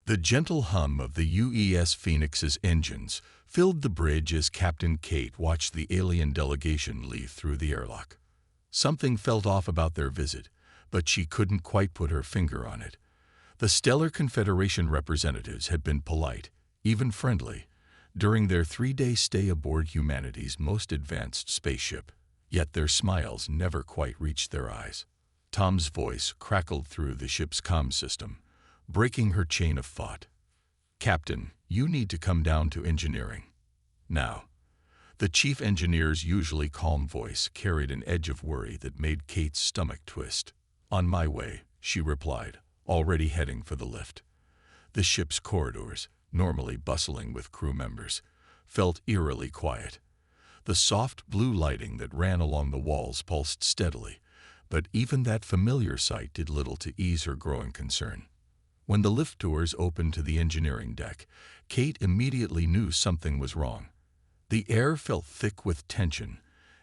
The gentle hum of the UES Phoenix's engines filled the bridge as Captain Kate watched the alien delegation leave through the airlock. Something felt off about their visit, but she couldn't quite put her finger on it. The Stellar Confederation representatives had been polite, even friendly, during their 3-day stay aboard humanity's most advanced spaceship, yet their smiles never quite reached their eyes. Tom's voice crackled through the ship's comm system, breaking her chain of thought. "Captain, you need to come down to engineering. Now." The chief engineer's usually calm voice carried an edge of worry that made Kate's stomach twist. "On my way," she replied, already heading for the lift. The ship's corridors, normally bustling with crew members, felt eerily quiet. The soft blue lighting that ran along the walls pulsed steadily, but even that familiar sight did little to ease her growing concern. When the lift doors opened to the engineering deck, Kate immediately knew something was wrong. The air felt thick with tension,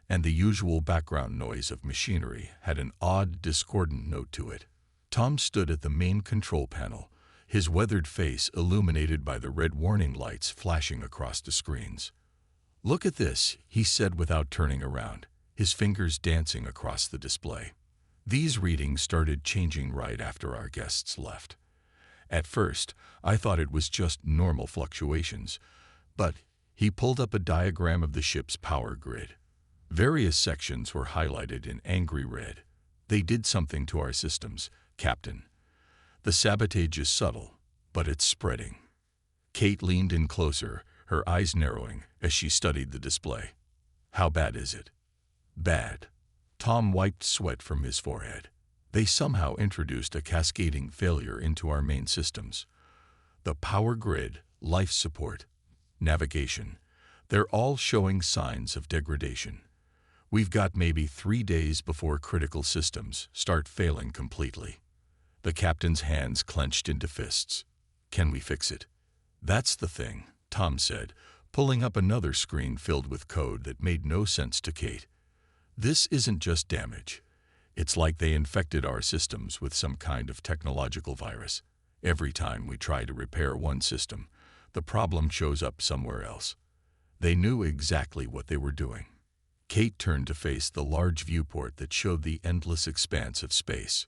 and the usual background noise of machinery had an odd, discordant note to it. Tom stood at the main control panel, his weathered face illuminated by the red warning lights flashing across the screens. "Look at this," he said without turning around, his fingers dancing across the display. These readings started changing right after our guests left. At first, I thought it was just normal fluctuations, but he pulled up a diagram of the ship's power grid. Various sections were highlighted in angry red. "They did something to our systems, Captain. The sabotage is subtle, but it's spreading." Kate leaned in closer, her eyes narrowing as she studied the display. "How bad is it?" "Bad." Tom wiped sweat from his forehead. "They somehow introduced a cascading failure into our main systems. The power grid, life support, navigation, they're all showing signs of degradation. We've got maybe 3 days before critical systems start failing completely." The captain's hands clenched into fists. "Can we fix it?" "That's the thing," Tom said, pulling up another screen filled with code that made no sense to Kate. "This isn't just damage. It's like they infected our systems with some kind of technological virus. Every time we try to repair one system, the problem shows up somewhere else." They knew exactly what they were doing. Kate turned to face the large viewport that showed the endless expanse of space.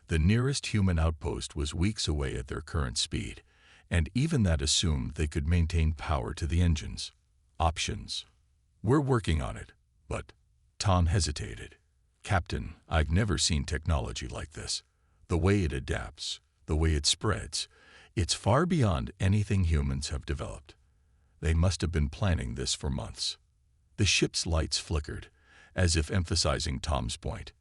The nearest human outpost was weeks away at their current speed, and even that assumed they could maintain power to the engines. Options. "We're working on it, but—" Tom hesitated. "Captain, I've never seen technology like this. The way it adapts, the way it spreads, it's far beyond anything humans have developed. They must have been planning this for months." The ship's lights flickered, as if emphasizing Tom's point.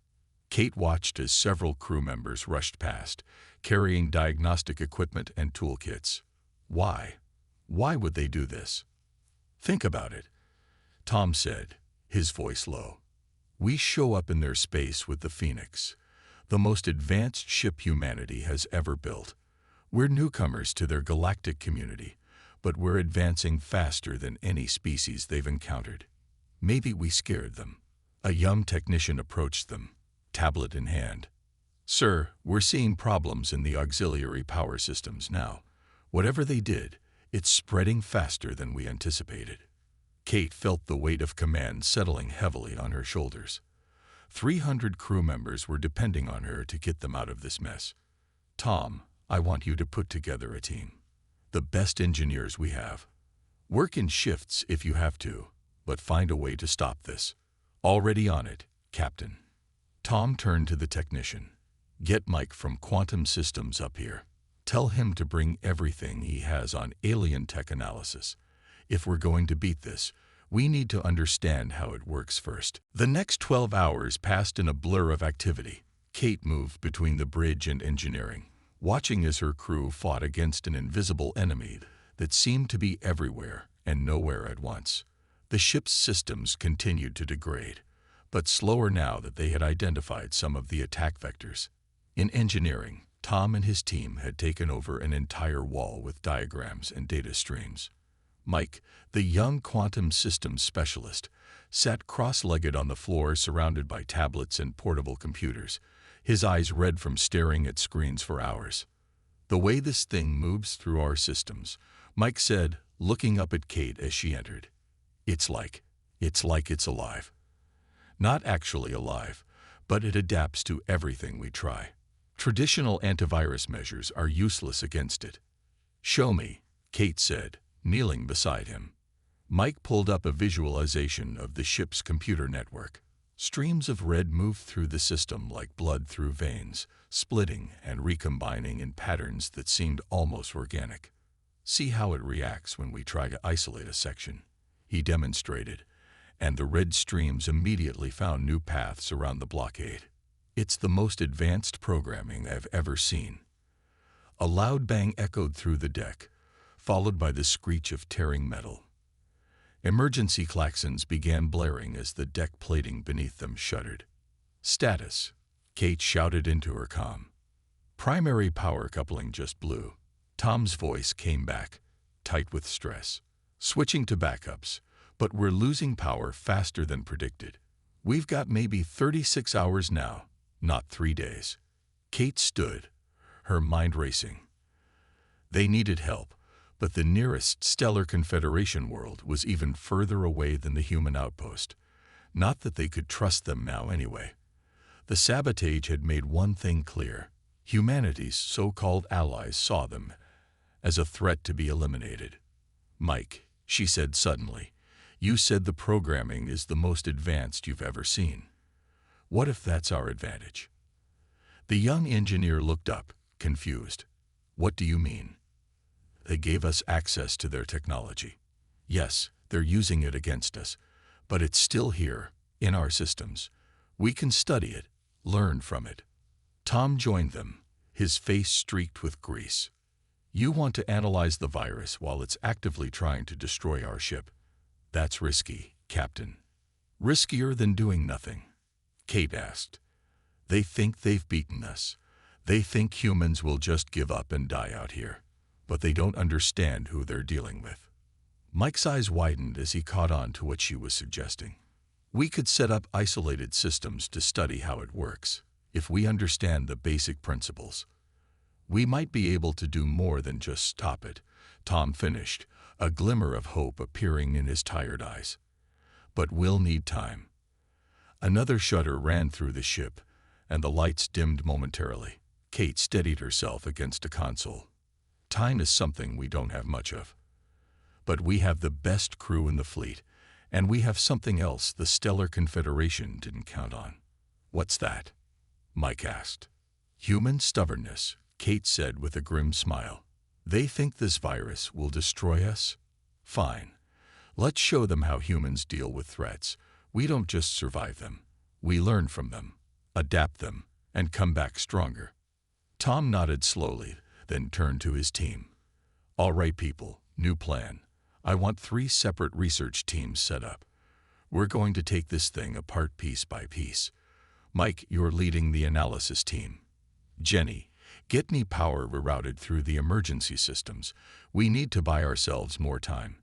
Kate watched as several crew members rushed past, carrying diagnostic equipment and toolkits. Why? Why would they do this? "Think about it," Tom said, his voice low. "We show up in their space with the Phoenix, the most advanced ship humanity has ever built. We're newcomers to their galactic community, but we're advancing faster than any species they've encountered. Maybe we scared them." A young technician approached them, tablet in hand. "Sir, we're seeing problems in the auxiliary power systems now. Whatever they did, it's spreading faster than we anticipated." Kate felt the weight of command settling heavily on her shoulders. 300 crew members were depending on her to get them out of this mess. "Tom, I want you to put together a team. The best engineers we have. Work in shifts if you have to, but find a way to stop this." "Already on it, Captain." Tom turned to the technician. "Get Mike from Quantum Systems up here. Tell him to bring everything he has on alien tech analysis. If we're going to beat this, we need to understand how it works first." The next 12 hours passed in a blur of activity. Kate moved between the bridge and engineering, watching as her crew fought against an invisible enemy that seemed to be everywhere and nowhere at once. The ship's systems continued to degrade, but slower now that they had identified some of the attack vectors. In engineering, Tom and his team had taken over an entire wall with diagrams and data streams. Mike, the young quantum systems specialist, sat cross-legged on the floor surrounded by tablets and portable computers, his eyes red from staring at screens for hours. The way this thing moves through our systems, Mike said, looking up at Kate as she entered. It's like it's alive. Not actually alive, but it adapts to everything we try. Traditional antivirus measures are useless against it. Show me, Kate said, kneeling beside him. Mike pulled up a visualization of the ship's computer network. Streams of red moved through the system like blood through veins, splitting and recombining in patterns that seemed almost organic. See how it reacts when we try to isolate a section, he demonstrated, and the red streams immediately found new paths around the blockade. It's the most advanced programming I've ever seen. A loud bang echoed through the deck, followed by the screech of tearing metal. Emergency klaxons began blaring as the deck plating beneath them shuddered. Status, Kate shouted into her comm. Primary power coupling just blew. Tom's voice came back, tight with stress. Switching to backups, but we're losing power faster than predicted. We've got maybe 36 hours now, not 3 days. Kate stood, her mind racing. They needed help, but the nearest stellar Confederation world was even further away than the human outpost. Not that they could trust them now anyway. The sabotage had made one thing clear. Humanity's so-called allies saw them as a threat to be eliminated. Mike, she said suddenly, you said the programming is the most advanced you've ever seen. What if that's our advantage? The young engineer looked up, confused. What do you mean? They gave us access to their technology. Yes, they're using it against us, but it's still here, in our systems. We can study it, learn from it. Tom joined them, his face streaked with grease. You want to analyze the virus while it's actively trying to destroy our ship. That's risky, Captain. Riskier than doing nothing. Kate asked. They think they've beaten us. They think humans will just give up and die out here. But they don't understand who they're dealing with. Mike's eyes widened as he caught on to what she was suggesting. We could set up isolated systems to study how it works. If we understand the basic principles, we might be able to do more than just stop it, Tom finished, a glimmer of hope appearing in his tired eyes. But we'll need time. Another shudder ran through the ship, and the lights dimmed momentarily. Kate steadied herself against a console. Time is something we don't have much of. But we have the best crew in the fleet, and we have something else the Stellar Confederation didn't count on. What's that? Mike asked. Human stubbornness, Kate said with a grim smile. They think this virus will destroy us? Fine. Let's show them how humans deal with threats. We don't just survive them. We learn from them, adapt them, and come back stronger. Tom nodded slowly, then turned to his team. All right, people, new plan. I want 3 separate research teams set up. We're going to take this thing apart piece by piece. Mike, you're leading the analysis team. Jenny, get me power rerouted through the emergency systems. We need to buy ourselves more time.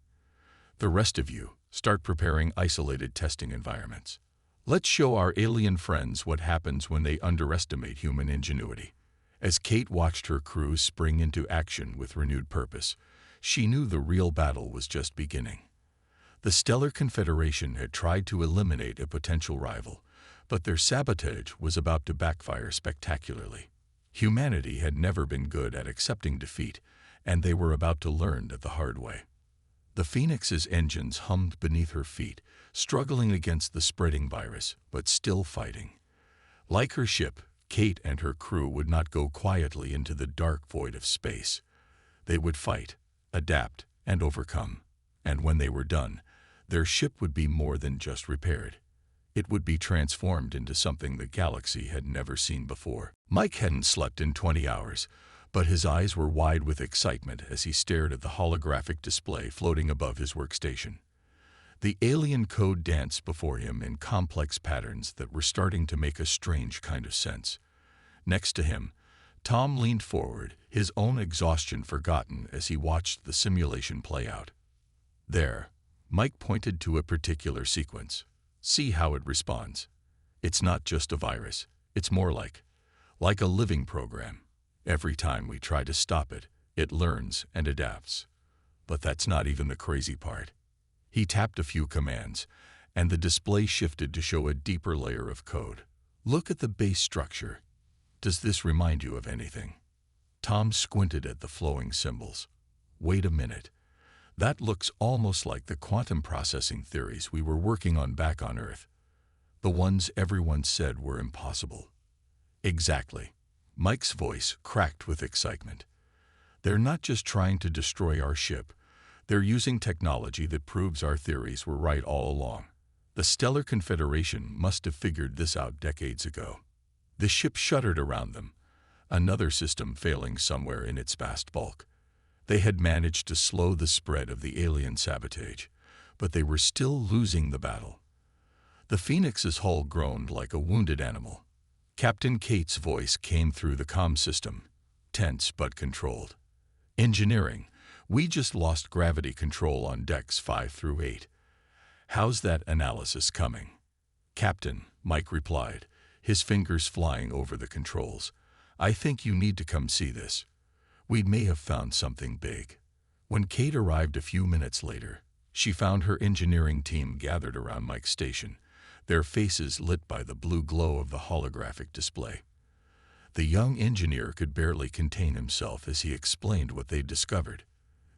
The rest of you, start preparing isolated testing environments. Let's show our alien friends what happens when they underestimate human ingenuity. As Kate watched her crew spring into action with renewed purpose, she knew the real battle was just beginning. The Stellar Confederation had tried to eliminate a potential rival, but their sabotage was about to backfire spectacularly. Humanity had never been good at accepting defeat, and they were about to learn it the hard way. The Phoenix's engines hummed beneath her feet, struggling against the spreading virus, but still fighting. Like her ship, Kate and her crew would not go quietly into the dark void of space. They would fight, adapt, and overcome. And when they were done, their ship would be more than just repaired. It would be transformed into something the galaxy had never seen before. Mike hadn't slept in 20 hours, but his eyes were wide with excitement as he stared at the holographic display floating above his workstation. The alien code danced before him in complex patterns that were starting to make a strange kind of sense. Next to him, Tom leaned forward, his own exhaustion forgotten as he watched the simulation play out. There, Mike pointed to a particular sequence. See how it responds. It's not just a virus. It's more like a living program. Every time we try to stop it, it learns and adapts. But that's not even the crazy part. He tapped a few commands, and the display shifted to show a deeper layer of code. Look at the base structure. Does this remind you of anything? Tom squinted at the flowing symbols. Wait a minute. That looks almost like the quantum processing theories we were working on back on Earth. The ones everyone said were impossible. Exactly. Mike's voice cracked with excitement. They're not just trying to destroy our ship. They're using technology that proves our theories were right all along. The Stellar Confederation must have figured this out decades ago. The ship shuddered around them, another system failing somewhere in its vast bulk. They had managed to slow the spread of the alien sabotage, but they were still losing the battle. The Phoenix's hull groaned like a wounded animal. Captain Kate's voice came through the comm system, tense but controlled. Engineering, we just lost gravity control on decks 5 through 8. How's that analysis coming? Captain, Mike replied, his fingers flying over the controls. I think you need to come see this. We may have found something big. When Kate arrived a few minutes later, she found her engineering team gathered around Mike's station, their faces lit by the blue glow of the holographic display. The young engineer could barely contain himself as he explained what they'd discovered.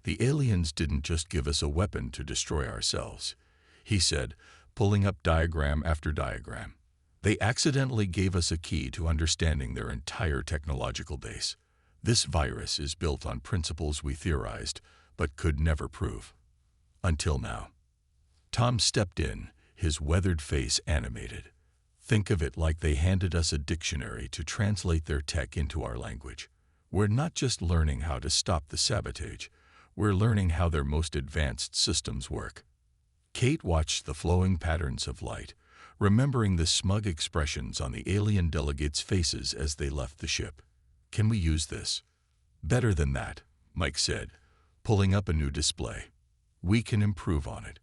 The aliens didn't just give us a weapon to destroy ourselves, he said, pulling up diagram after diagram. They accidentally gave us a key to understanding their entire technological base. This virus is built on principles we theorized, but could never prove. Until now. Tom stepped in, his weathered face animated. Think of it like they handed us a dictionary to translate their tech into our language. We're not just learning how to stop the sabotage, we're learning how their most advanced systems work. Kate watched the flowing patterns of light, remembering the smug expressions on the alien delegates' faces as they left the ship. Can we use this? Better than that, Mike said, pulling up a new display. We can improve on it.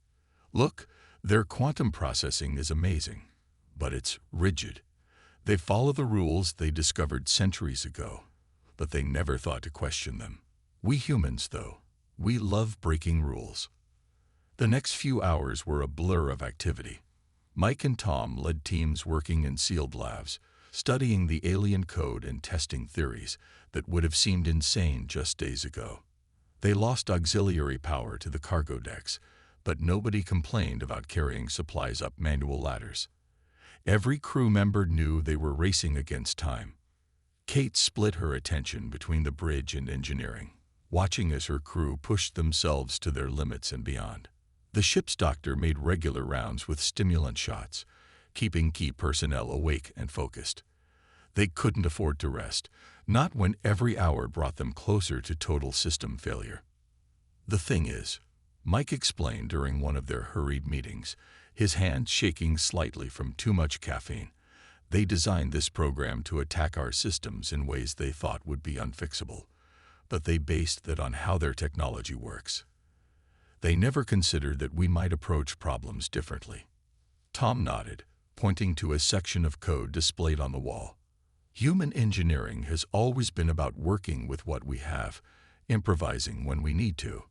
Look, their quantum processing is amazing, but it's rigid. They follow the rules they discovered centuries ago, but they never thought to question them. We humans, though, we love breaking rules. The next few hours were a blur of activity. Mike and Tom led teams working in sealed labs, studying the alien code and testing theories that would have seemed insane just days ago. They lost auxiliary power to the cargo decks, but nobody complained about carrying supplies up manual ladders. Every crew member knew they were racing against time. Kate split her attention between the bridge and engineering, watching as her crew pushed themselves to their limits and beyond. The ship's doctor made regular rounds with stimulant shots, keeping key personnel awake and focused. They couldn't afford to rest, not when every hour brought them closer to total system failure. The thing is, Mike explained during one of their hurried meetings, his hand shaking slightly from too much caffeine, they designed this program to attack our systems in ways they thought would be unfixable, but they based that on how their technology works. They never considered that we might approach problems differently. Tom nodded, pointing to a section of code displayed on the wall. Human engineering has always been about working with what we have, improvising when we need to.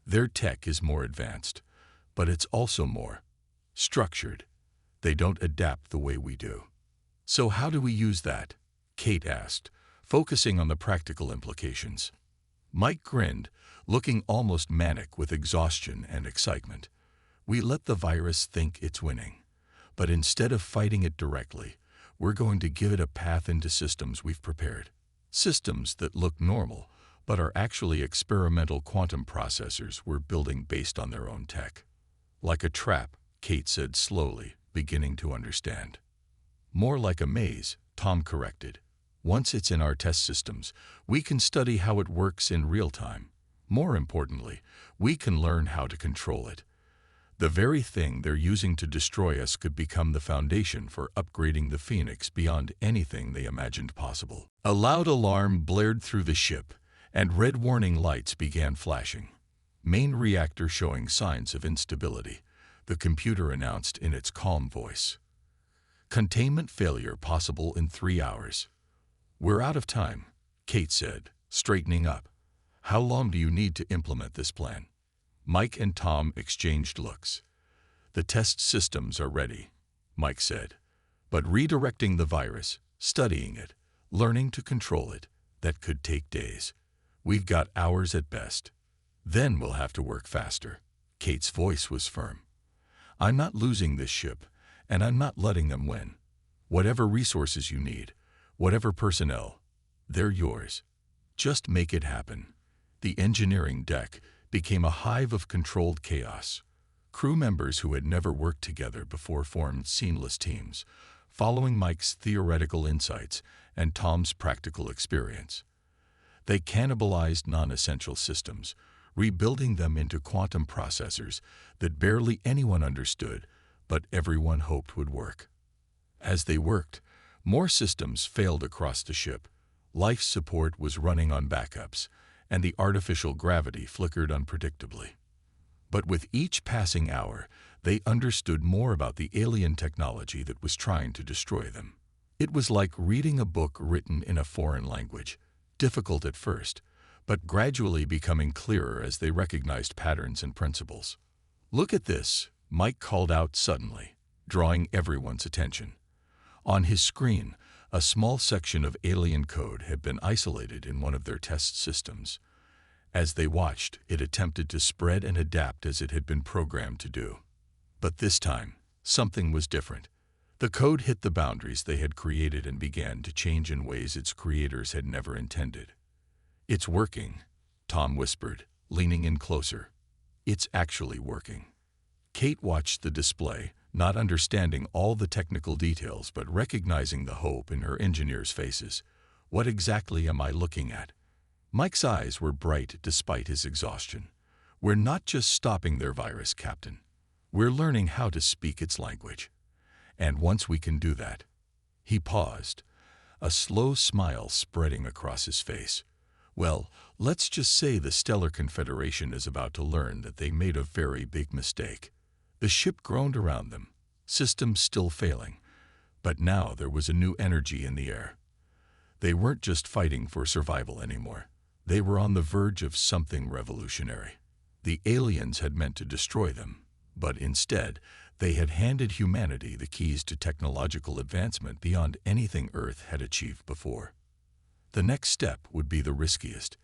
Their tech is more advanced, but it's also more structured. They don't adapt the way we do. So how do we use that? Kate asked, focusing on the practical implications. Mike grinned, looking almost manic with exhaustion and excitement. We let the virus think it's winning, but instead of fighting it directly, we're going to give it a path into systems we've prepared. Systems that look normal, but are actually experimental quantum processors we're building based on their own tech. Like a trap, Kate said slowly, beginning to understand. More like a maze, Tom corrected. Once it's in our test systems, we can study how it works in real time. More importantly, we can learn how to control it. The very thing they're using to destroy us could become the foundation for upgrading the Phoenix beyond anything they imagined possible. A loud alarm blared through the ship, and red warning lights began flashing. Main reactor showing signs of instability, the computer announced in its calm voice. Containment failure possible in 3 hours. We're out of time, Kate said, straightening up. "How long do you need to implement this plan?" Mike and Tom exchanged looks. "The test systems are ready," Mike said. "But redirecting the virus, studying it, learning to control it, that could take days. We've got hours at best. Then we'll have to work faster." Kate's voice was firm. "I'm not losing this ship, and I'm not letting them win. Whatever resources you need, whatever personnel, they're yours. Just make it happen." The engineering deck became a hive of controlled chaos. Crew members who had never worked together before formed seamless teams, following Mike's theoretical insights and Tom's practical experience. They cannibalized non-essential systems, rebuilding them into quantum processors that barely anyone understood, but everyone hoped would work. As they worked, more systems failed across the ship. Life support was running on backups, and the artificial gravity flickered unpredictably. But with each passing hour, they understood more about the alien technology that was trying to destroy them. It was like reading a book written in a foreign language, difficult at first, but gradually becoming clearer as they recognized patterns and principles. "Look at this," Mike called out suddenly, drawing everyone's attention. On his screen, a small section of alien code had been isolated in one of their test systems. As they watched, it attempted to spread and adapt as it had been programmed to do. But this time, something was different. The code hit the boundaries they had created and began to change in ways its creators had never intended. "It's working," Tom whispered, leaning in closer. "It's actually working." Kate watched the display, not understanding all the technical details but recognizing the hope in her engineers' faces. "What exactly am I looking at?" Mike's eyes were bright despite his exhaustion. "We're not just stopping their virus, Captain. We're learning how to speak its language. And once we can do that—" He paused, a slow smile spreading across his face. "Well, let's just say the Stellar Confederation is about to learn that they made a very big mistake." The ship groaned around them, systems still failing, but now there was a new energy in the air. They weren't just fighting for survival anymore. They were on the verge of something revolutionary. The aliens had meant to destroy them, but instead, they had handed humanity the keys to technological advancement beyond anything Earth had achieved before. The next step would be the riskiest,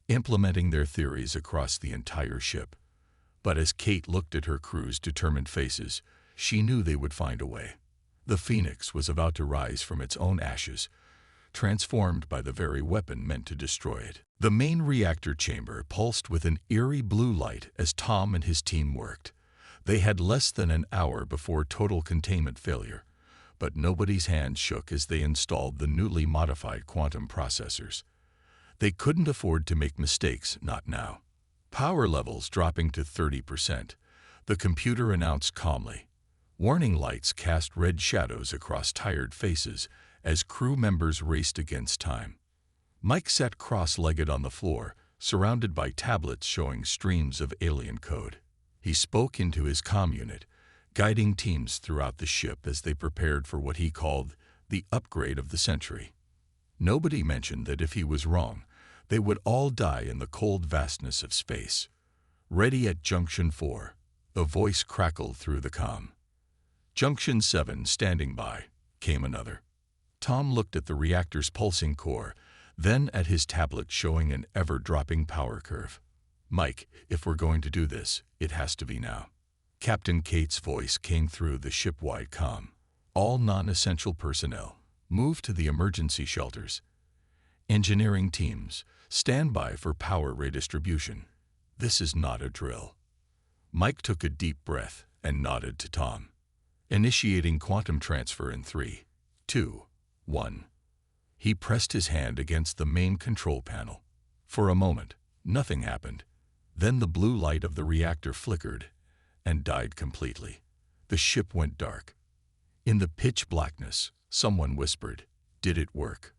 implementing their theories across the entire ship. But as Kate looked at her crew's determined faces, she knew they would find a way. The Phoenix was about to rise from its own ashes, transformed by the very weapon meant to destroy it. The main reactor chamber pulsed with an eerie blue light as Tom and his team worked. They had less than an hour before total containment failure, but nobody's hands shook as they installed the newly modified quantum processors. They couldn't afford to make mistakes, not now. Power levels dropping to 30%, the computer announced calmly. Warning lights cast red shadows across tired faces as crew members raced against time. Mike sat cross-legged on the floor, surrounded by tablets showing streams of alien code. He spoke into his comm unit, guiding teams throughout the ship as they prepared for what he called the upgrade of the century. Nobody mentioned that if he was wrong, they would all die in the cold vastness of space. "Ready at Junction 4, a voice crackled through the comm. "Junction 7 standing by," came another. Tom looked at the reactor's pulsing core, then at his tablet showing an ever-dropping power curve. "Mike, if we're going to do this, it has to be now." Captain Kate's voice came through the ship-wide comm. "All non-essential personnel, move to the emergency shelters. Engineering teams, stand by for power redistribution. This is not a drill." Mike took a deep breath and nodded to Tom. "Initiating quantum transfer in 3, 2, 1. He pressed his hand against the main control panel. For a moment, nothing happened. Then the blue light of the reactor flickered and died completely. The ship went dark. In the pitch blackness, someone whispered, "Did it work?"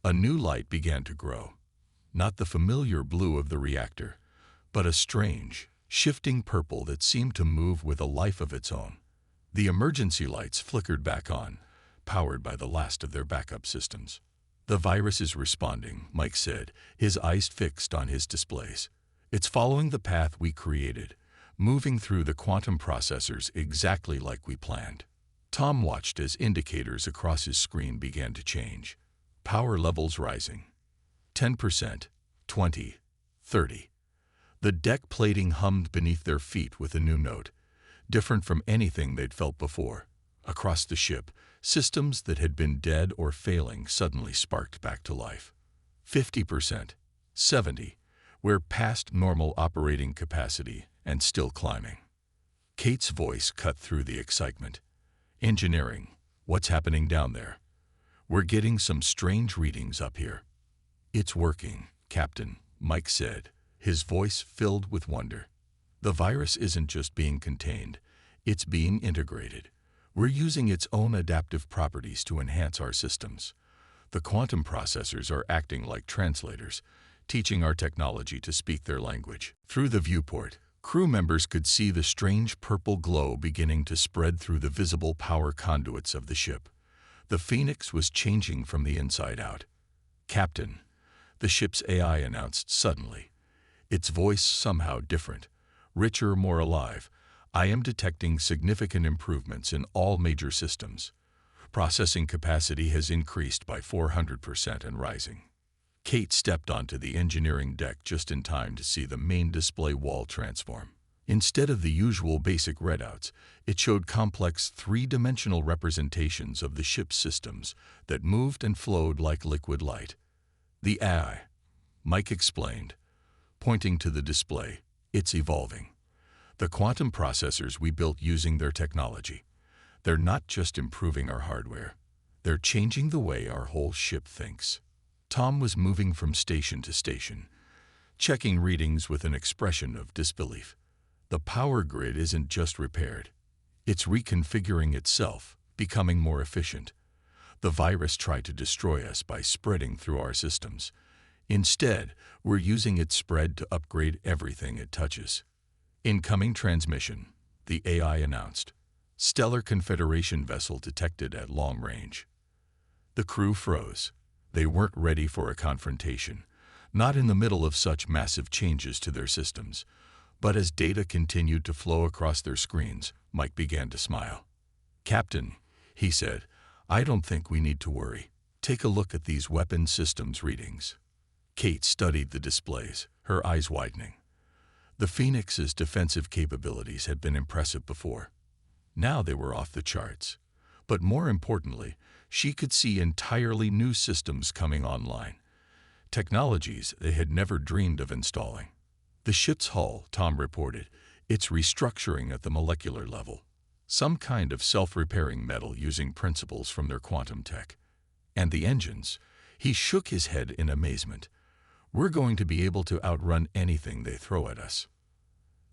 A new light began to grow. Not the familiar blue of the reactor, but a strange, shifting purple that seemed to move with a life of its own. The emergency lights flickered back on, powered by the last of their backup systems. "The virus is responding," Mike said, his eyes fixed on his displays. "It's following the path we created, moving through the quantum processors exactly like we planned." Tom watched as indicators across his screen began to change. Power levels rising. 10%, 20, 30. The deck plating hummed beneath their feet with a new note, different from anything they'd felt before. Across the ship, systems that had been dead or failing suddenly sparked back to life. 50%, 70. We're past normal operating capacity and still climbing. Kate's voice cut through the excitement. "Engineering, what's happening down there? We're getting some strange readings up here." "It's working, Captain," Mike said, his voice filled with wonder. "The virus isn't just being contained, it's being integrated. We're using its own adaptive properties to enhance our systems. The quantum processors are acting like translators, teaching our technology to speak their language." Through the viewport, crew members could see the strange purple glow beginning to spread through the visible power conduits of the ship. The Phoenix was changing from the inside out. "Captain," the ship's AI announced suddenly, its voice somehow different, richer, more alive, "I am detecting significant improvements in all major systems. Processing capacity has increased by 400% and rising." Kate stepped onto the engineering deck just in time to see the main display wall transform. Instead of the usual basic readouts, it showed complex three-dimensional representations of the ship's systems that moved and flowed like liquid light. "The AI," Mike explained, pointing to the display, "it's evolving. The quantum processors we built using their technology, they're not just improving our hardware, they're changing the way our whole ship thinks." Tom was moving from station to station, checking readings with an expression of disbelief. The power grid isn't just repaired, it's reconfiguring itself, becoming more efficient. The virus tried to destroy us by spreading through our systems. Instead, we're using its spread to upgrade everything it touches. "Incoming transmission," the AI announced. "Stellar Confederation vessel detected at long range." The crew froze. They weren't ready for a confrontation, not in the middle of such massive changes to their systems. But as data continued to flow across their screens, Mike began to smile. "Captain," he said, "I don't think we need to worry. Take a look at these weapon systems readings." Kate studied the displays, her eyes widening. The Phoenix's defensive capabilities had been impressive before. Now they were off the charts. But more importantly, she could see entirely new systems coming online, technologies they had never dreamed of installing. "The ship's hull," Tom reported, "it's restructuring at the molecular level. Some kind of self-repairing metal using principles from their quantum tech. And the engines," he shook his head in amazement, "we're going to be able to outrun anything they throw at us."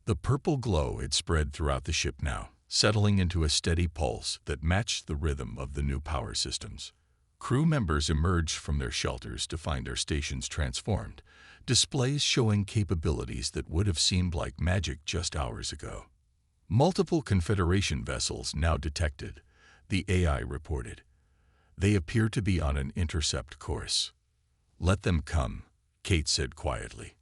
The purple glow had spread throughout the ship now, settling into a steady pulse that matched the rhythm of the new power systems. Crew members emerged from their shelters to find their stations transformed, displays showing capabilities that would have seemed like magic just hours ago. "Multiple Confederation vessels now detected," the AI reported. "They appear to be on an intercept course." "Let them come," Kate said quietly.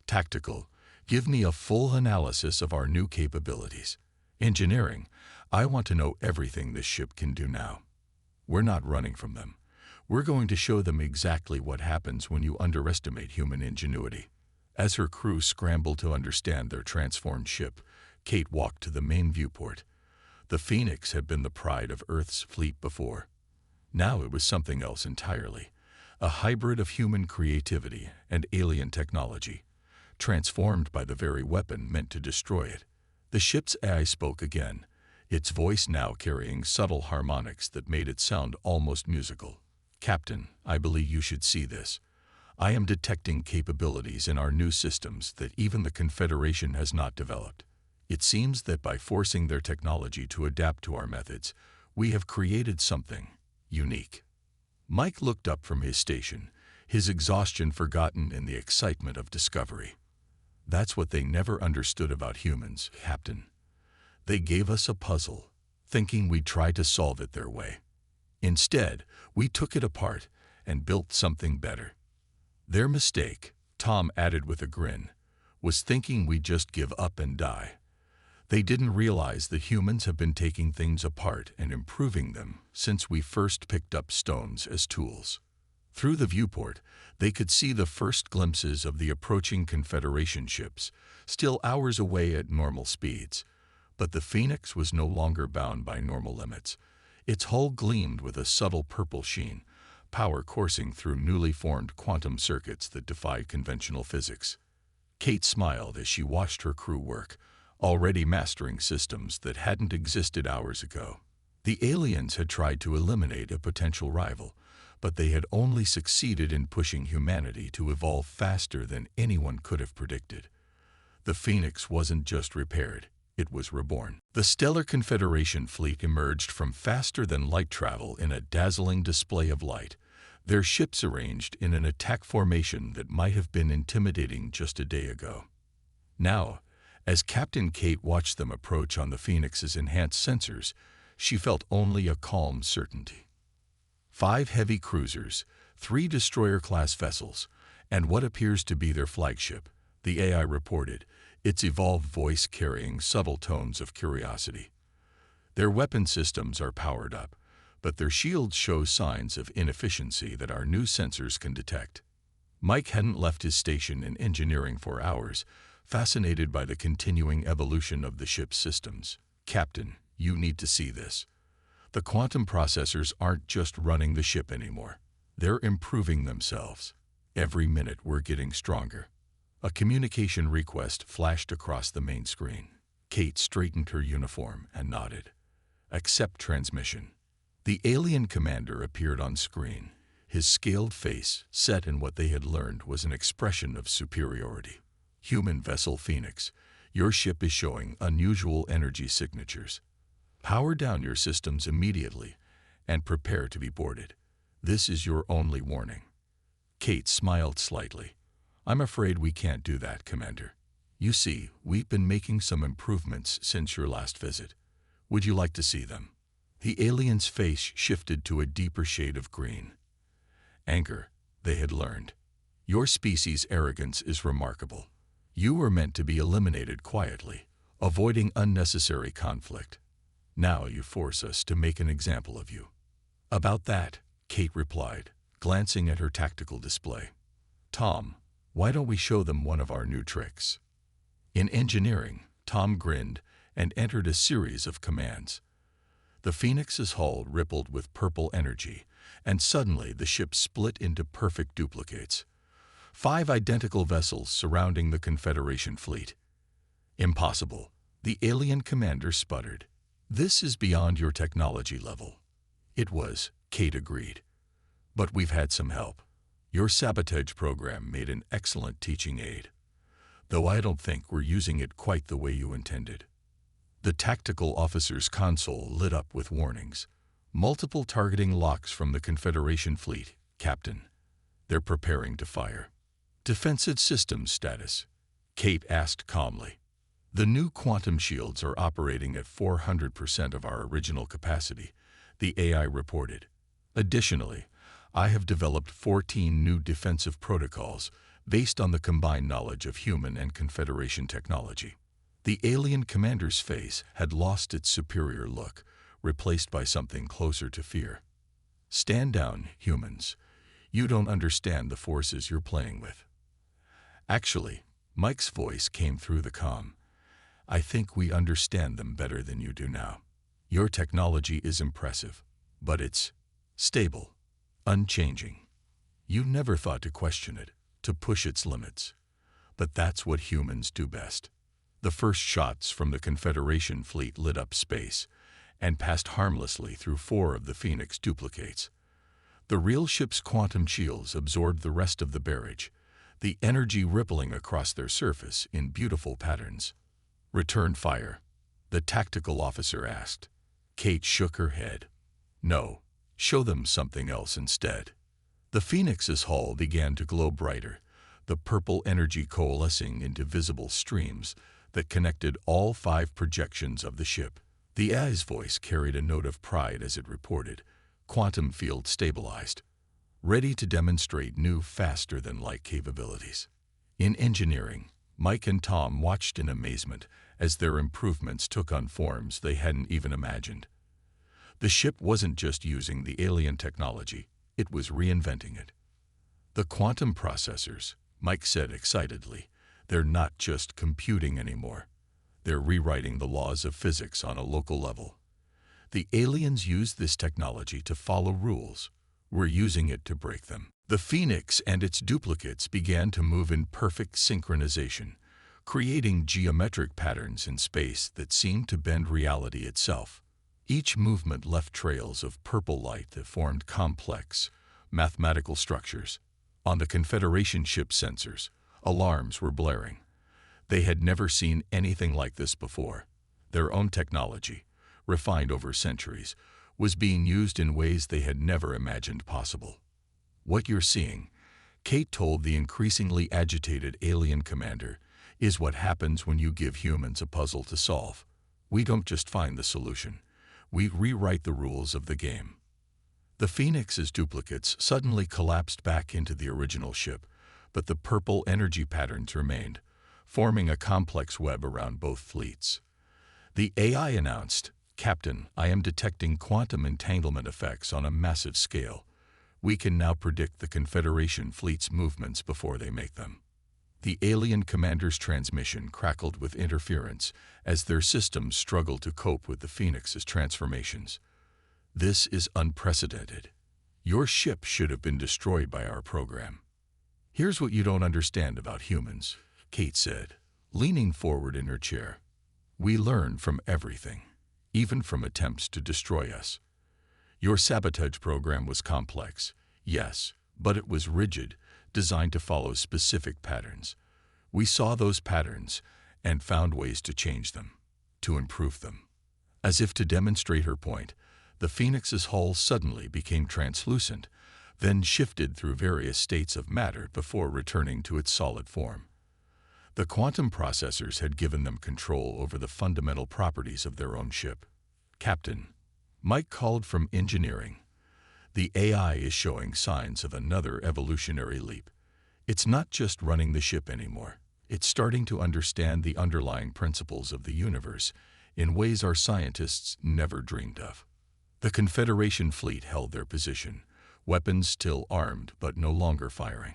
"Tactical, give me a full analysis of our new capabilities. Engineering, I want to know everything this ship can do now. We're not running from them. We're going to show them exactly what happens when you underestimate human ingenuity." As her crew scrambled to understand their transformed ship, Kate walked to the main viewport. The Phoenix had been the pride of Earth's fleet before. Now it was something else entirely, a hybrid of human creativity and alien technology, transformed by the very weapon meant to destroy it. The ship's AI spoke again, its voice now carrying subtle harmonics that made it sound almost musical. "Captain, I believe you should see this. I am detecting capabilities in our new systems that even the Confederation has not developed. It seems that by forcing their technology to adapt to our methods, we have created something unique." Mike looked up from his station, his exhaustion forgotten in the excitement of discovery. "That's what they never understood about humans, Captain. They gave us a puzzle, thinking we'd try to solve it their way. Instead, we took it apart and built something better. Their mistake, Tom added with a grin, was thinking we'd just give up and die. They didn't realize that humans have been taking things apart and improving them since we first picked up stones as tools. Through the viewport, they could see the first glimpses of the approaching Confederation ships, still hours away at normal speeds. But the Phoenix was no longer bound by normal limits. Its hull gleamed with a subtle purple sheen, power coursing through newly formed quantum circuits that defied conventional physics. Kate smiled as she watched her crew work, already mastering systems that hadn't existed hours ago. The aliens had tried to eliminate a potential rival, but they had only succeeded in pushing humanity to evolve faster than anyone could have predicted. The Phoenix wasn't just repaired, it was reborn. The Stellar Confederation fleet emerged from faster-than-light travel in a dazzling display of light, their ships arranged in an attack formation that might have been intimidating just a day ago. Now, as Captain Kate watched them approach on the Phoenix's enhanced sensors, she felt only a calm certainty. 5 heavy cruisers, 3 destroyer-class vessels, and what appears to be their flagship, the AI reported, its evolved voice carrying subtle tones of curiosity. Their weapon systems are powered up, but their shields show signs of inefficiency that our new sensors can detect. Mike hadn't left his station in engineering for hours, fascinated by the continuing evolution of the ship's systems. "Captain, you need to see this. The quantum processors aren't just running the ship anymore. They're improving themselves. Every minute we're getting stronger." A communication request flashed across the main screen. Kate straightened her uniform and nodded. "Accept transmission." The alien commander appeared on screen. His scaled face, set in what they had learned, was an expression of superiority. "Human vessel Phoenix, your ship is showing unusual energy signatures. Power down your systems immediately and prepare to be boarded. This is your only warning." Kate smiled slightly. "I'm afraid we can't do that, Commander. You see, we've been making some improvements since your last visit. Would you like to see them?" The alien's face shifted to a deeper shade of green. Anger, they had learned. "Your species' arrogance is remarkable. You were meant to be eliminated quietly, avoiding unnecessary conflict. Now you force us to make an example of you." "About that," Kate replied, glancing at her tactical display. "Tom, why don't we show them one of our new tricks?" In engineering, Tom grinned and entered a series of commands. The Phoenix's hull rippled with purple energy, and suddenly the ship split into perfect duplicates. 5 identical vessels surrounding the Confederation fleet. "Impossible," the alien commander sputtered. "This is beyond your technology level." It was, Kate agreed. "But we've had some help. Your sabotage program made an excellent teaching aid, though I don't think we're using it quite the way you intended." The tactical officer's console lit up with warnings. "Multiple targeting locks from the Confederation fleet, Captain. They're preparing to fire." "Defensive systems status?" Kate asked calmly. "The new quantum shields are operating at 400% of our original capacity," the AI reported. "Additionally, I have developed 14 new defensive protocols based on the combined knowledge of human and Confederation technology." The alien commander's face had lost its superior look, replaced by something closer to fear. "Stand down, humans. You don't understand the forces you're playing with." "Actually," Mike's voice came through the comm, "I think we understand them better than you do now. Your technology is impressive, but it's stable, unchanging. You never thought to question it, to push its limits. But that's what humans do best." The first shots from the Confederation fleet lit up space and passed harmlessly through 4 of the Phoenix duplicates. The real ship's quantum shields absorbed the rest of the barrage, the energy rippling across their surface in beautiful patterns. "Return fire?" the tactical officer asked. Kate shook her head. "No, show them something else instead." The Phoenix's hull began to glow brighter, the purple energy coalescing into visible streams that connected all 5 projections of the ship. The AI's voice carried a note of pride as it reported, "Quantum field stabilized. ready to demonstrate new faster-than-light capabilities. In engineering, Mike and Tom watched in amazement as their improvements took on forms they hadn't even imagined. The ship wasn't just using the alien technology, it was reinventing it. The quantum processors, Mike said excitedly, they're not just computing anymore. They're rewriting the laws of physics on a local level. The aliens use this technology to follow rules. We're using it to break them. The Phoenix and its duplicates began to move in perfect synchronization, creating geometric patterns in space that seemed to bend reality itself. Each movement left trails of purple light that formed complex, mathematical structures. On the Confederation ship sensors, alarms were blaring. They had never seen anything like this before. Their own technology, refined over centuries, was being used in ways they had never imagined possible. What you're seeing, Kate told the increasingly agitated alien commander, is what happens when you give humans a puzzle to solve. We don't just find the solution. We rewrite the rules of the game. The Phoenix's duplicates suddenly collapsed back into the original ship, but the purple energy patterns remained, forming a complex web around both fleets. The AI announced, "Captain, I am detecting quantum entanglement effects on a massive scale. We can now predict the Confederation fleet's movements before they make them." The alien commander's transmission crackled with interference as their systems struggled to cope with the Phoenix's transformations. "This is unprecedented. Your ship should have been destroyed by our program." "Here's what you don't understand about humans," Kate said, leaning forward in her chair. "We learn from everything, even from attempts to destroy us. Your sabotage program was complex, yes, but it was rigid, designed to follow specific patterns. We saw those patterns and found ways to change them, to improve them." As if to demonstrate her point, the Phoenix's hull suddenly became translucent, then shifted through various states of matter before returning to its solid form. The quantum processors had given them control over the fundamental properties of their own ship. "Captain," Mike called from engineering, "the AI is showing signs of another evolutionary leap. It's not just running the ship anymore. It's starting to understand the underlying principles of the universe in ways our scientists never dreamed of." The Confederation fleet held their position, weapons still armed but no longer firing.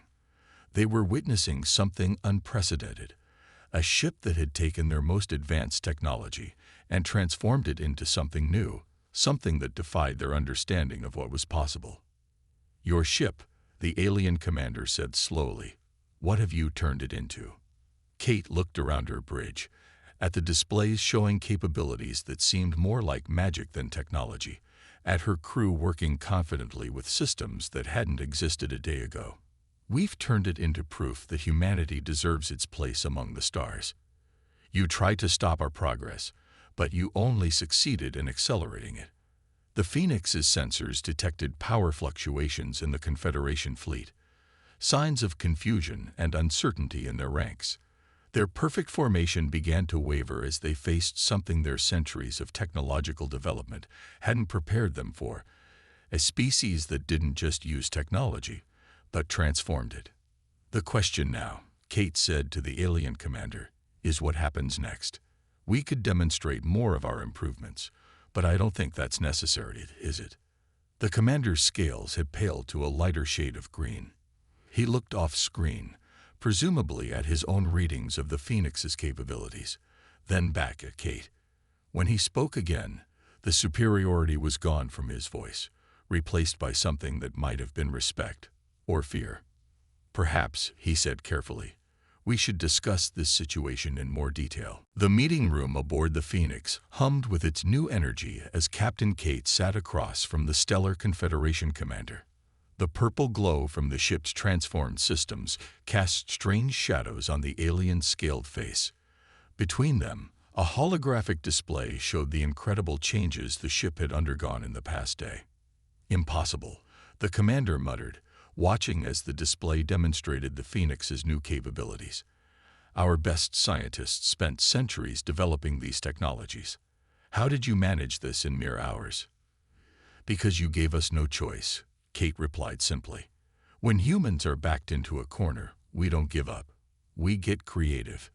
They were witnessing something unprecedented, a ship that had taken their most advanced technology and transformed it into something new, something that defied their understanding of what was possible. "Your ship," the alien commander said slowly, "what have you turned it into?" Kate looked around her bridge, at the displays showing capabilities that seemed more like magic than technology, at her crew working confidently with systems that hadn't existed a day ago. "We've turned it into proof that humanity deserves its place among the stars. You tried to stop our progress, but you only succeeded in accelerating it." The Phoenix's sensors detected power fluctuations in the Confederation fleet, signs of confusion and uncertainty in their ranks. Their perfect formation began to waver as they faced something their centuries of technological development hadn't prepared them for, a species that didn't just use technology, but transformed it. "The question now," Kate said to the alien commander, "is what happens next. We could demonstrate more of our improvements, but I don't think that's necessary, is it?" The commander's scales had paled to a lighter shade of green. He looked off-screen, presumably at his own readings of the Phoenix's capabilities, then back at Kate. When he spoke again, the superiority was gone from his voice, replaced by something that might have been respect or fear. "Perhaps," he said carefully, "we should discuss this situation in more detail." The meeting room aboard the Phoenix hummed with its new energy as Captain Kate sat across from the stellar Confederation commander. The purple glow from the ship's transformed systems cast strange shadows on the alien's scaled face. Between them, a holographic display showed the incredible changes the ship had undergone in the past day. "Impossible," the commander muttered, watching as the display demonstrated the Phoenix's new capabilities. "Our best scientists spent centuries developing these technologies. How did you manage this in mere hours?" "Because you gave us no choice," Kate replied simply. When humans are backed into a corner, we don't give up. We get creative.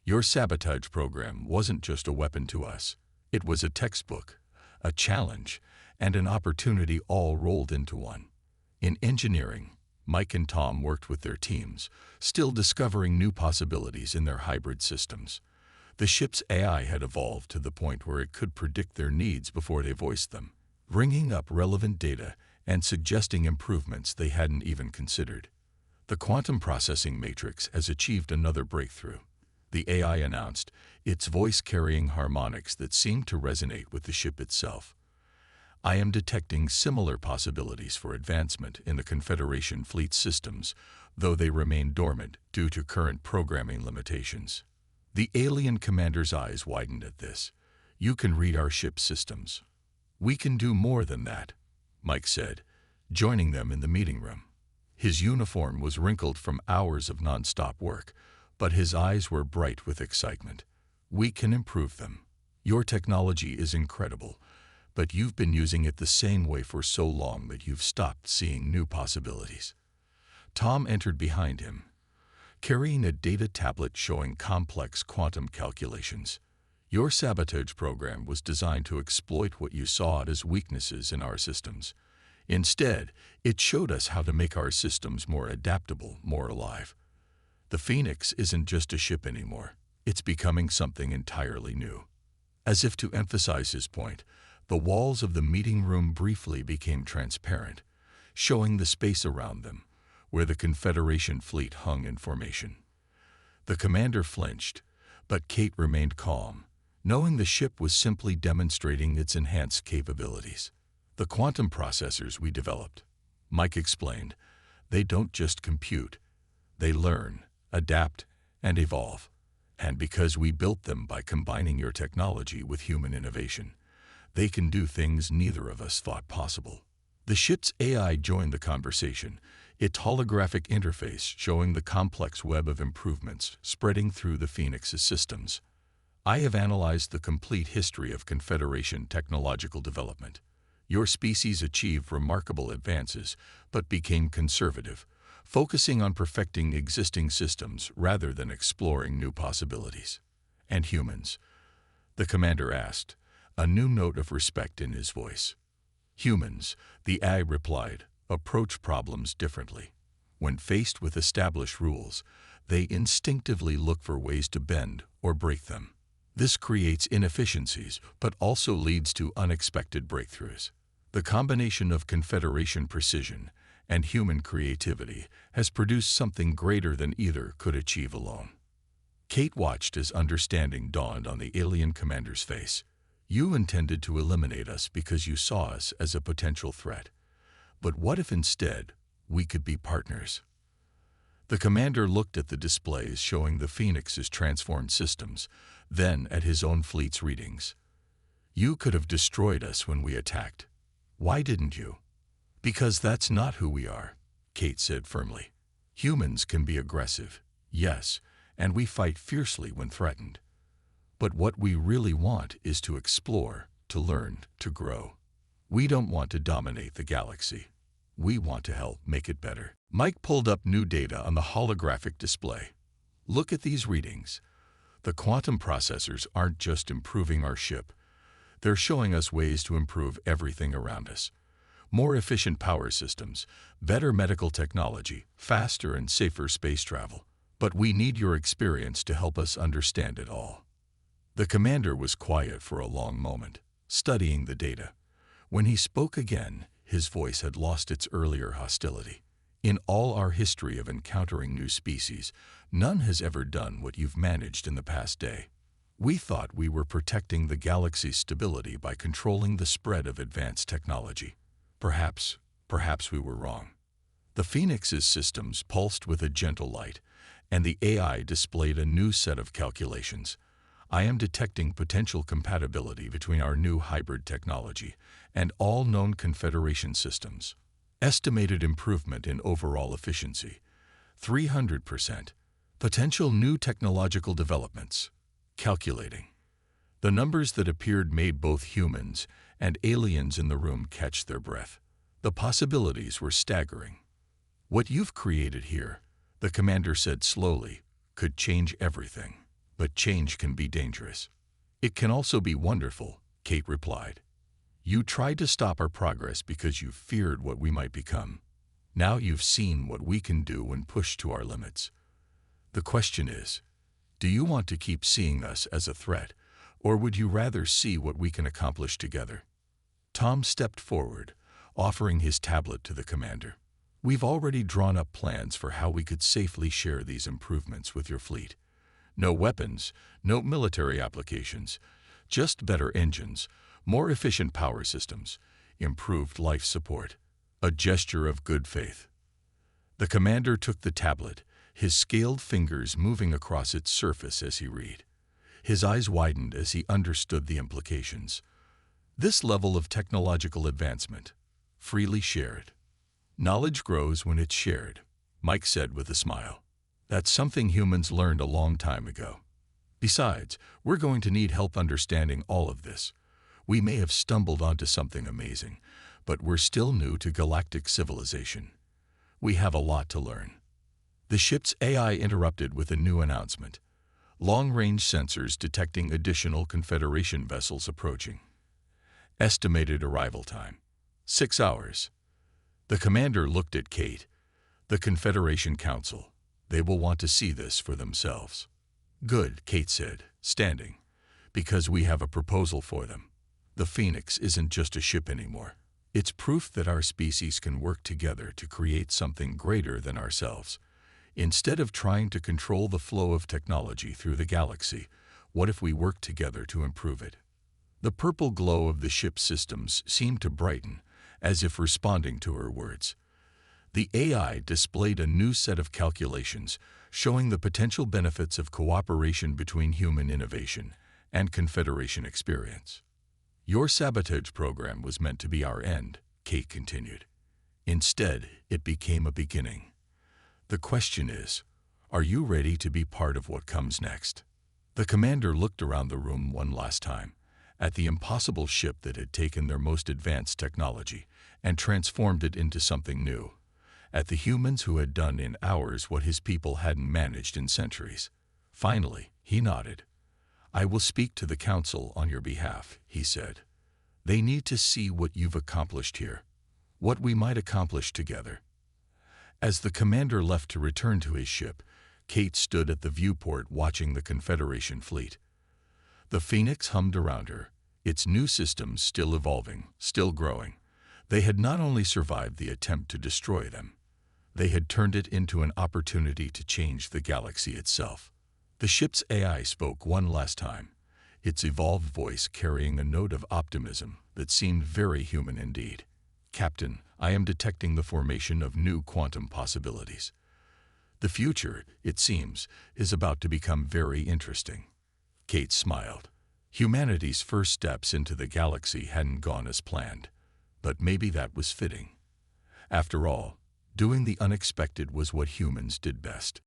Your sabotage program wasn't just a weapon to us. It was a textbook, a challenge, and an opportunity all rolled into one. In engineering, Mike and Tom worked with their teams, still discovering new possibilities in their hybrid systems. The ship's AI had evolved to the point where it could predict their needs before they voiced them, bringing up relevant data and suggesting improvements they hadn't even considered. The quantum processing matrix has achieved another breakthrough. The AI announced, its voice carrying harmonics that seemed to resonate with the ship itself. I am detecting similar possibilities for advancement in the Confederation fleet systems, though they remain dormant due to current programming limitations. The alien commander's eyes widened at this. You can read our ship's systems. We can do more than that, Mike said, joining them in the meeting room. His uniform was wrinkled from hours of non-stop work, but his eyes were bright with excitement. We can improve them. Your technology is incredible, but you've been using it the same way for so long that you've stopped seeing new possibilities. Tom entered behind him, carrying a data tablet showing complex quantum calculations. Your sabotage program was designed to exploit what you saw as weaknesses in our systems. Instead, it showed us how to make our systems more adaptable, more alive. The Phoenix isn't just a ship anymore. It's becoming something entirely new. As if to emphasize his point, the walls of the meeting room briefly became transparent, showing the space around them, where the Confederation fleet hung in formation. The commander flinched, but Kate remained calm, knowing the ship was simply demonstrating its enhanced capabilities. The quantum processors we developed, Mike explained, they don't just compute. They learn, adapt, and evolve. And because we built them by combining your technology with human innovation, they can do things neither of us thought possible. The ship's AI joined the conversation, its holographic interface showing the complex web of improvements spreading through the Phoenix's systems. I have analyzed the complete history of Confederation technological development. Your species achieved remarkable advances, but became conservative, focusing on perfecting existing systems rather than exploring new possibilities. And humans? The commander asked, a new note of respect in his voice. Humans, the AI replied, approach problems differently. When faced with established rules, they instinctively look for ways to bend or break them. This creates inefficiencies, but also leads to unexpected breakthroughs. The combination of Confederation precision and human creativity has produced something greater than either could achieve alone. Kate watched as understanding dawned on the alien commander's face. You intended to eliminate us because you saw us as a potential threat. But what if instead we could be partners? The commander looked at the displays showing the Phoenix's transformed systems, then at his own fleet's readings. You could have destroyed us when we attacked. Why didn't you? Because that's not who we are, Kate said firmly. Humans can be aggressive, yes, and we fight fiercely when threatened. But what we really want is to explore, to learn, to grow. We don't want to dominate the galaxy. We want to help make it better. Mike pulled up new data on the holographic display. Look at these readings. The quantum processors aren't just improving our ship. They're showing us ways to improve everything around us. More efficient power systems, better medical technology, faster and safer space travel. But we need your experience to help us understand it all. The commander was quiet for a long moment, studying the data. When he spoke again, his voice had lost its earlier hostility. In all our history of encountering new species, none has ever done what you've managed in the past day. We thought we were protecting the galaxy's stability by controlling the spread of advanced technology. Perhaps we were wrong. The Phoenix's systems pulsed with a gentle light, and the AI displayed a new set of calculations. I am detecting potential compatibility between our new hybrid technology and all known Confederation systems. Estimated improvement in overall efficiency, 300%. Potential new technological developments. Calculating. The numbers that appeared made both humans and aliens in the room catch their breath. The possibilities were staggering. "What you've created here," the commander said slowly, "could change everything. But change can be dangerous." "It can also be wonderful," Kate replied. "You tried to stop our progress because you feared what we might become. Now you've seen what we can do when pushed to our limits. The question is, do you want to keep seeing us as a threat, or would you rather see what we can accomplish together?" Tom stepped forward, offering his tablet to the commander. "We've already drawn up plans for how we could safely share these improvements with your fleet. No weapons, no military applications, just better engines, more efficient power systems, improved life support. A gesture of good faith." The commander took the tablet, his scaled fingers moving across its surface as he read. His eyes widened as he understood the implications. This level of technological advancement, freely shared. "Knowledge grows when it's shared," Mike said with a smile. "That's something humans learned a long time ago. Besides, we're going to need help understanding all of this. We may have stumbled onto something amazing, but we're still new to galactic civilization. We have a lot to learn." The ship's AI interrupted with a new announcement. Long-range sensors detecting additional Confederation vessels approaching. Estimated arrival time: 6 hours. The commander looked at Kate. "The Confederation Council. They will want to see this for themselves." "Good," Kate said, standing, "because we have a proposal for them. The Phoenix isn't just a ship anymore. It's proof that our species can work together to create something greater than ourselves. Instead of trying to control the flow of technology through the galaxy, what if we work together to improve it?" The purple glow of the ship's systems seemed to brighten, as if responding to her words. The AI displayed a new set of calculations, showing the potential benefits of cooperation between human innovation and Confederation experience. "Your sabotage program was meant to be our end," Kate continued. "Instead, it became a beginning. The question is, are you ready to be part of what comes next?" The commander looked around the room one last time, at the impossible ship that had taken their most advanced technology and transformed it into something new, at the humans who had done in hours what his people hadn't managed in centuries. Finally, he nodded. "I will speak to the council on your behalf," he said. "They need to see what you've accomplished here, what we might accomplish together." As the commander left to return to his ship, Kate stood at the viewport watching the Confederation fleet. The Phoenix hummed around her, its new systems still evolving, still growing. They had not only survived the attempt to destroy them, they had turned it into an opportunity to change the galaxy itself. The ship's AI spoke one last time, its evolved voice carrying a note of optimism that seemed very human indeed. "Captain, I am detecting the formation of new quantum possibilities. The future, it seems, is about to become very interesting." Kate smiled. Humanity's first steps into the galaxy hadn't gone as planned, but maybe that was fitting. After all, doing the unexpected was what humans did best.